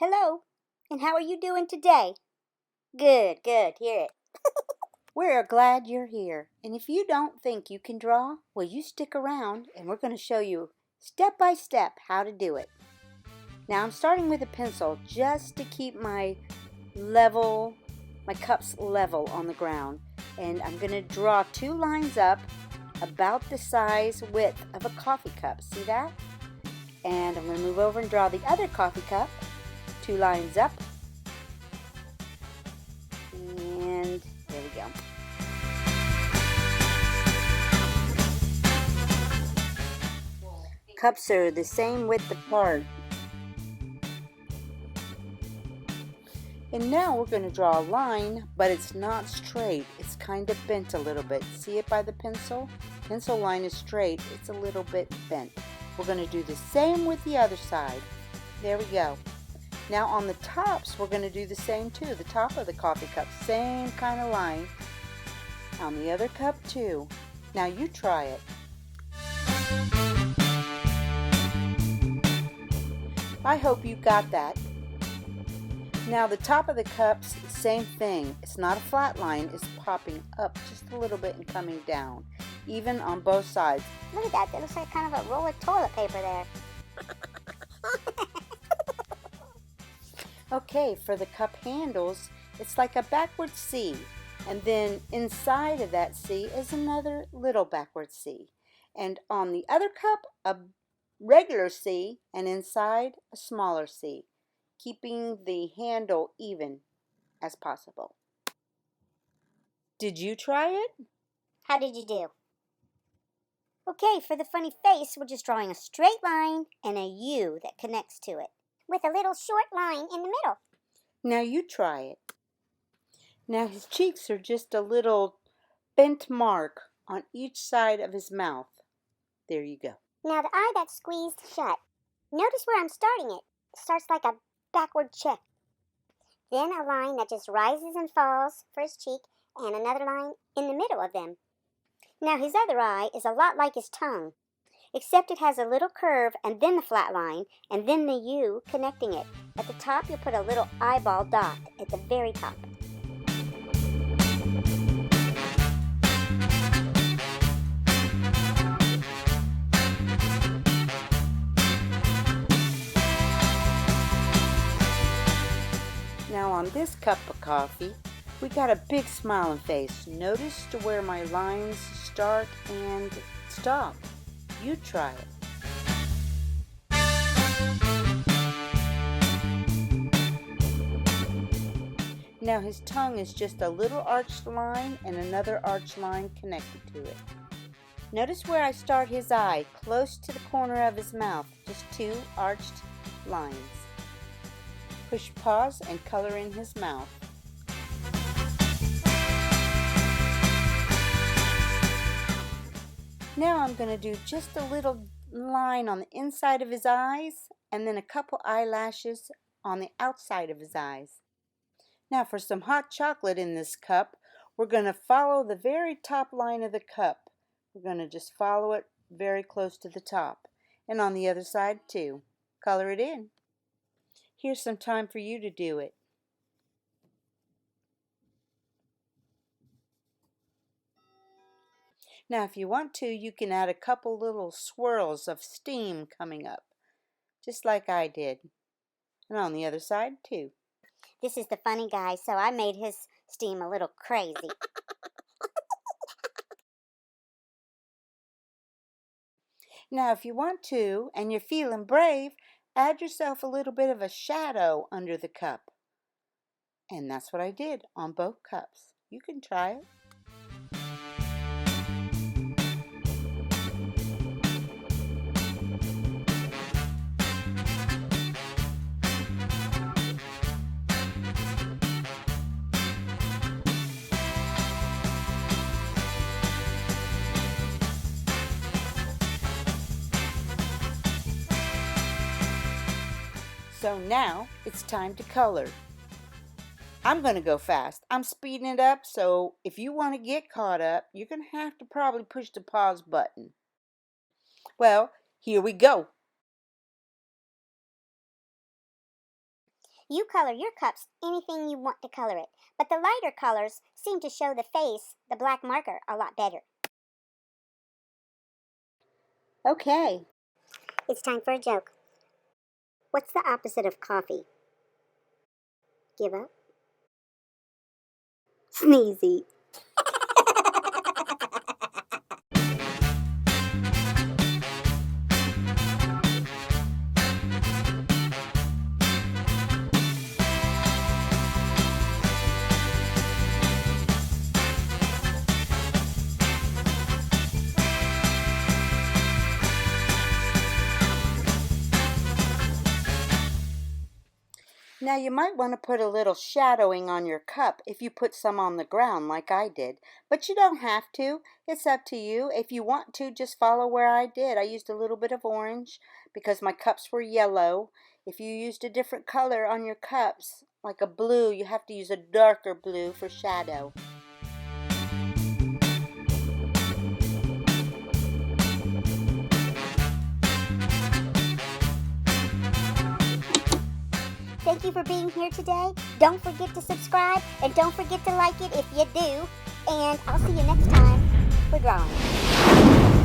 Hello, and how are you doing today? Good, good, hear it. We're glad you're here, and if you don't think you can draw, well, you stick around and we're going to show you step by step how to do it. Now I'm starting with a pencil just to keep my cups level on the ground, and I'm going to draw two lines up about the size width of a coffee cup. See that? And I'm going to move over and draw the other coffee cup, two lines up, and there we go. Cups are the same width apart. And now we're going to draw a line, but it's not straight. It's kind of bent a little bit. See it by the pencil? Pencil line is straight. It's a little bit bent. We're going to do the same with the other side. There we go. Now on the tops, we're going to do the same too. The top of the coffee cup, same kind of line. On the other cup too. Now you try it. I hope you got that. Now the top of the cups, same thing. It's not a flat line, it's popping up just a little bit and coming down, even on both sides. Look at that, that looks like kind of a roll of toilet paper there. Okay, for the cup handles, it's like a backward C, and then inside of that C is another little backward C. And on the other cup, a regular C, and inside a smaller C, keeping the handle even as possible. Did you try it? How did you do? Okay, for the funny face, we're just drawing a straight line and a U that connects to it, with a little short line in the middle. Now you try it. Now his cheeks are just a little bent mark on each side of his mouth. There you go. Now the eye that's squeezed shut. Notice where I'm starting it. It starts like a backward check. Then a line that just rises and falls for his cheek, and another line in the middle of them. Now his other eye is a lot like his tongue, except it has a little curve and then the flat line and then the U connecting it. At the top you'll put a little eyeball dot at the very top. Now on this cup of coffee, we got a big smiling face. Notice to where my lines start and stop. You try it. Now his tongue is just a little arched line and another arched line connected to it. Notice where I start his eye, close to the corner of his mouth, just two arched lines. Push pause and color in his mouth. Now I'm going to do just a little line on the inside of his eyes and then a couple eyelashes on the outside of his eyes. Now for some hot chocolate in this cup, we're going to follow the very top line of the cup. We're going to just follow it very close to the top. And on the other side too. Color it in. Here's some time for you to do it. Now if you want to, you can add a couple little swirls of steam coming up, just like I did. And on the other side too. This is the funny guy, so I made his steam a little crazy. Now if you want to, and you're feeling brave, add yourself a little bit of a shadow under the cup. And that's what I did on both cups. You can try it. So now it's time to color. I'm going to go fast. I'm speeding it up, so if you want to get caught up, you're going to have to probably push the pause button. Well, here we go. You color your cups anything you want to color it, but the lighter colors seem to show the face, the black marker, a lot better. Okay. It's time for a joke. What's the opposite of coffee? Give up? Sneezy. Now you might want to put a little shadowing on your cup if you put some on the ground like I did, but you don't have to. It's up to you. If you want to, just follow where I did. I used a little bit of orange because my cups were yellow. If you used a different color on your cups, like a blue, you have to use a darker blue for shadow. Thank you for being here today. Don't forget to subscribe and don't forget to like it if you do. And I'll see you next time for drawing.